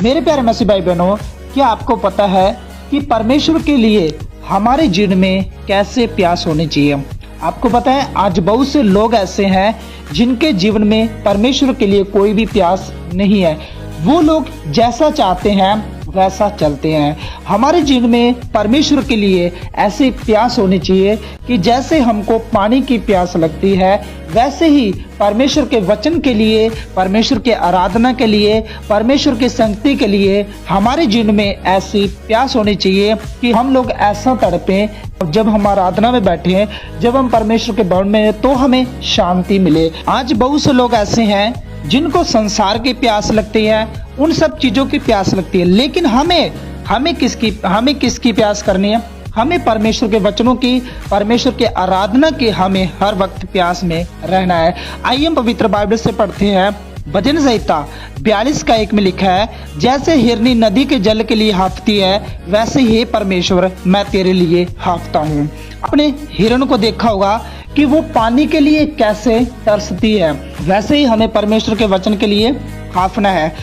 मेरे प्यारे मसीह भाई बहनों, क्या आपको पता है कि परमेश्वर के लिए हमारे जीवन में कैसे प्यास होनी चाहिए? आपको पता है आज बहुत से लोग ऐसे हैं जिनके जीवन में परमेश्वर के लिए कोई भी प्यास नहीं है। वो लोग जैसा चाहते हैं वैसा चलते हैं। हमारे जीवन में परमेश्वर के लिए ऐसी प्यास होनी चाहिए कि जैसे हमको पानी की प्यास लगती है, वैसे ही परमेश्वर के वचन के लिए, परमेश्वर के आराधना के लिए, परमेश्वर की संगति के लिए हमारे जीवन में ऐसी प्यास होनी चाहिए कि हम लोग ऐसा तड़पें जब हम आराधना में बैठे हैं, जब हम परमेश्वर के भवन में हैं, तो हमें शांति मिले। आज बहुत से लोग ऐसे हैं जिनको संसार की प्यास लगती है, उन सब चीजों की प्यास लगती है, लेकिन हमें किसकी प्यास करनी है? हमें परमेश्वर के वचनों की, परमेश्वर के आराधना की हमें हर वक्त प्यास में रहना है। आइए हम पवित्र बाइबल से पढ़ते हैं। भजन संहिता 42:1 में लिखा है, जैसे हिरनी नदी के जल के लिए हाँफती है, वैसे ही परमेश्वर मैं तेरे लिए हाँफता हूँ। अपने हिरण को देखा होगा कि वो पानी के लिए कैसे तरसती है, वैसे ही हमें परमेश्वर के वचन के लिए हाँफना है,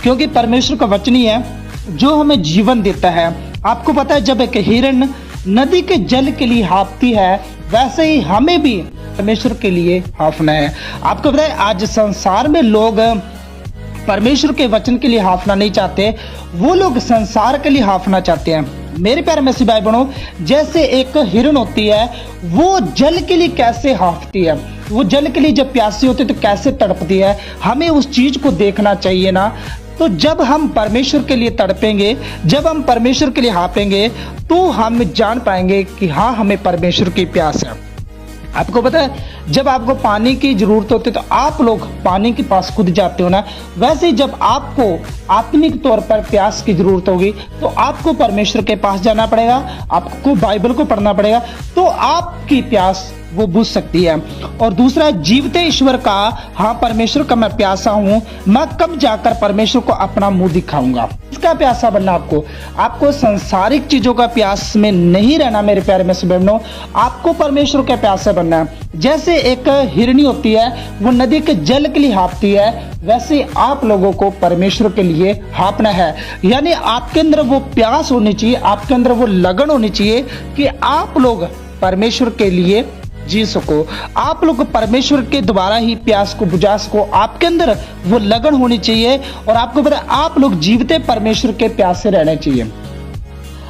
क्योंकि परमेश्वर का वचन ही है जो हमें जीवन देता है। आपको पता है जब एक हिरण नदी के जल के लिए हाँफती है, वैसे ही हमें भी परमेश्वर के लिए हाँफना है। आपको पता है आज संसार में लोग परमेश्वर के वचन के लिए हाँफना नहीं चाहते, वो लोग संसार के लिए हाँफना चाहते हैं। मेरे प्यारे मसीह भाई बहनों, जैसे एक हिरण होती है, वो जल के लिए कैसे हाँफती है, वो जल के लिए जब प्यासी होती है तो कैसे तड़पती है, हमें उस चीज को देखना चाहिए ना। तो जब हम परमेश्वर के लिए तड़पेंगे, जब हम परमेश्वर के लिए हाँपेंगे, तो हम जान पाएंगे कि हाँ, हमें परमेश्वर की प्यास है। आपको पता है जब आपको पानी की जरूरत होती है तो आप लोग पानी के पास खुद जाते हो ना, वैसे ही जब आपको आत्मिक तौर पर प्यास की जरूरत होगी तो आपको परमेश्वर के पास जाना पड़ेगा, आपको बाइबल को पढ़ना पड़ेगा, तो आपकी प्यास वो बुझ सकती है। और दूसरा, जीवते ईश्वर का, हाँ परमेश्वर का मैं प्यासा हूं, मैं कब जाकर परमेश्वर को अपना मुंह दिखाऊंगा। इसका प्यासा बनना आपको संसारिक चीजों का प्यास में नहीं रहना। मेरे प्यारे मसीह बहनों, आपको परमेश्वर के प्यासे बनना है। जैसे एक हिरनी होती है, वो नदी के जल के लिए हाँफती है, वैसे आप लोगों को परमेश्वर के लिए हाँफना है। यानी आपके अंदर वो प्यास होनी चाहिए, आपके अंदर वो लगन होनी चाहिए कि आप लोग परमेश्वर के लिए जी सको, आप लोग परमेश्वर के द्वारा ही प्यास को बुझा सको। आपके अंदर वो लगन होनी चाहिए और आपको पता है आप लोग जीवते परमेश्वर के प्यास से रहना चाहिए।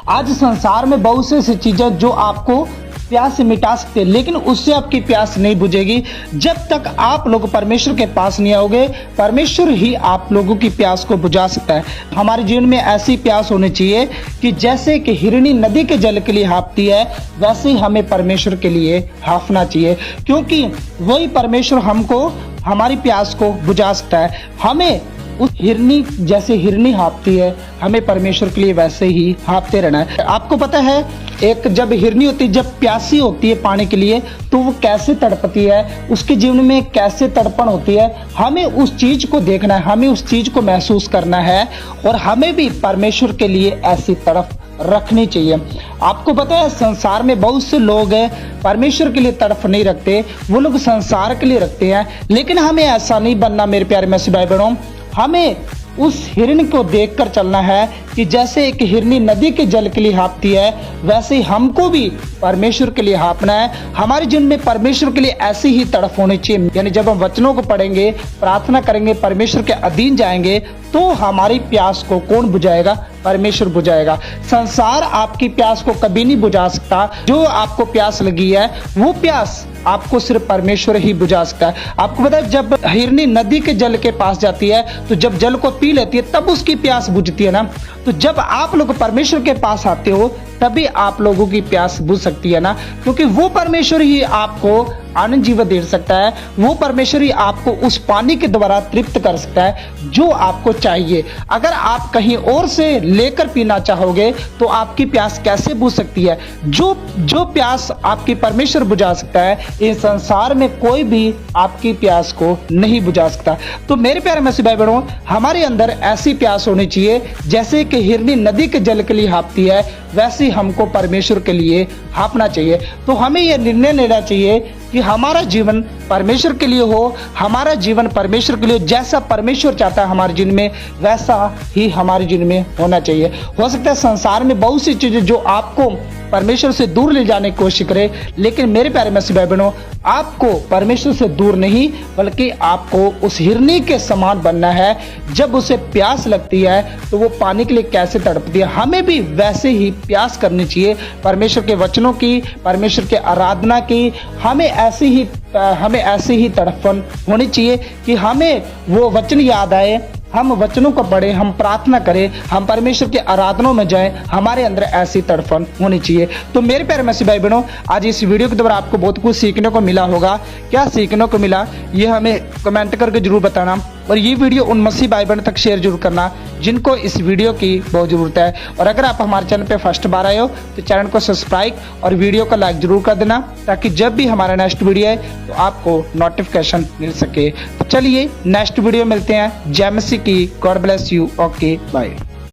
आज संसार में बहुत से ऐसी चीजें जो आपको प्यास मिटा सकते हैं, लेकिन उससे आपकी प्यास नहीं बुझेगी जब तक आप लोग परमेश्वर के पास नहीं आओगे। परमेश्वर ही आप लोगों की प्यास को बुझा सकता है। हमारे जीवन में ऐसी प्यास होनी चाहिए कि जैसे कि हिरनी नदी के जल के लिए हाँफती है, वैसे ही हमें परमेश्वर के लिए हाँफना चाहिए, क्योंकि वही परमेश्वर हमको हमारी प्यास को बुझा सकता है। हमें उस हिरनी जैसे हिरनी हाँफती है, हमें परमेश्वर के लिए वैसे ही हाँफते रहना है। आपको पता है एक जब हिरनी होती है, जब प्यासी होती है पानी के लिए, तो वो कैसे तड़पती है, उसके जीवन में कैसे तड़पण होती है, हमें उस चीज को देखना है, हमें उस चीज को महसूस करना है और हमें भी परमेश्वर के लिए ऐसी तड़प रखनी चाहिए। आपको पता है संसार में बहुत से लोग परमेश्वर के लिए तड़प नहीं रखते, वो लोग संसार के लिए रखते हैं, लेकिन हमें ऐसा नहीं बनना। मेरे प्यारे मसीह भाई बहनों, हमें उस हिरण को देखकर चलना है कि जैसे एक हिरनी नदी के जल के लिए हाँफती है, वैसे ही हमको भी परमेश्वर के लिए हाँफना है। हमारे जीवन में परमेश्वर के लिए ऐसी ही तड़प होनी चाहिए। यानी जब हम वचनों को पढ़ेंगे, प्रार्थना करेंगे, परमेश्वर के अधीन जाएंगे, तो हमारी प्यास को कौन बुझाएगा? परमेश्वर बुझाएगा। संसार आपकी प्यास को कभी नहीं बुझा सकता। जो आपको प्यास लगी है, वो प्यास आपको सिर्फ परमेश्वर ही बुझा सकता है। आपको पता है जब हिरनी नदी के जल के पास जाती है, तो जब जल को पी लेती है तब उसकी प्यास बुझती है ना। तो जब आप लोग परमेश्वर के पास आते हो, तभी आप लोगों की प्यास बुझ सकती है ना, क्योंकि वो परमेश्वर ही आपको आनंद जीवन दे सकता है। वो परमेश्वर ही आपको उस पानी के द्वारा तृप्त कर सकता है जो आपको चाहिए। अगर आप कहीं और से लेकर पीना चाहोगे तो आपकी प्यास कैसे बुझ सकती है? जो प्यास आपकी परमेश्वर बुझा सकता है, इस संसार में कोई भी आपकी प्यास को नहीं बुझा सकता। तो मेरे प्यारे मसीह भाई बहनों, हमारे अंदर ऐसी प्यास होनी चाहिए जैसे कि हिरनी नदी के जल के लिए हाँफती है, वैसे ही हमको परमेश्वर के लिए हाँपना चाहिए। तो हमें यह निर्णय लेना चाहिए कि हमारा जीवन परमेश्वर के लिए हो, हमारा जीवन परमेश्वर के लिए, जैसा परमेश्वर चाहता है हमारे जीवन में वैसा ही हमारे जीवन में होना चाहिए। हो सकता है संसार में बहुत सी चीजें जो आपको परमेश्वर से दूर ले जाने की कोशिश करे, लेकिन मेरे प्यारे मसीह भाई बहनों, आपको परमेश्वर से दूर नहीं बल्कि आपको उस हिरनी के समान बनना है। जब उसे प्यास लगती है तो वो पानी के लिए कैसे तड़पती है, हमें भी वैसे ही प्यास करनी चाहिए परमेश्वर के वचनों की, परमेश्वर के आराधना की। हमें ऐसे ही तड़पन होनी चाहिए कि हमें वो वचन याद आए, हम वचनों को पढ़ें, हम प्रार्थना करें, हम परमेश्वर के आराधनों में जाएं। हमारे अंदर ऐसी तड़पन होनी चाहिए। तो मेरे प्यारे मसीह भाई बहनों, आज इस वीडियो के द्वारा आपको बहुत कुछ सीखने को मिला होगा। क्या सीखने को मिला ये हमें कमेंट करके जरूर बताना, और ये वीडियो उन मसीह भाई बहनों तक शेयर जरूर करना जिनको इस वीडियो की बहुत ज़रूरत है। और अगर आप हमारे चैनल पे फर्स्ट बार आए हो तो चैनल को सब्सक्राइब और वीडियो को लाइक जरूर कर देना, ताकि जब भी हमारा नेक्स्ट वीडियो है तो आपको नोटिफिकेशन मिल सके। तो चलिए नेक्स्ट वीडियो मिलते हैं। जय मसीह की। God bless you. Okay bye.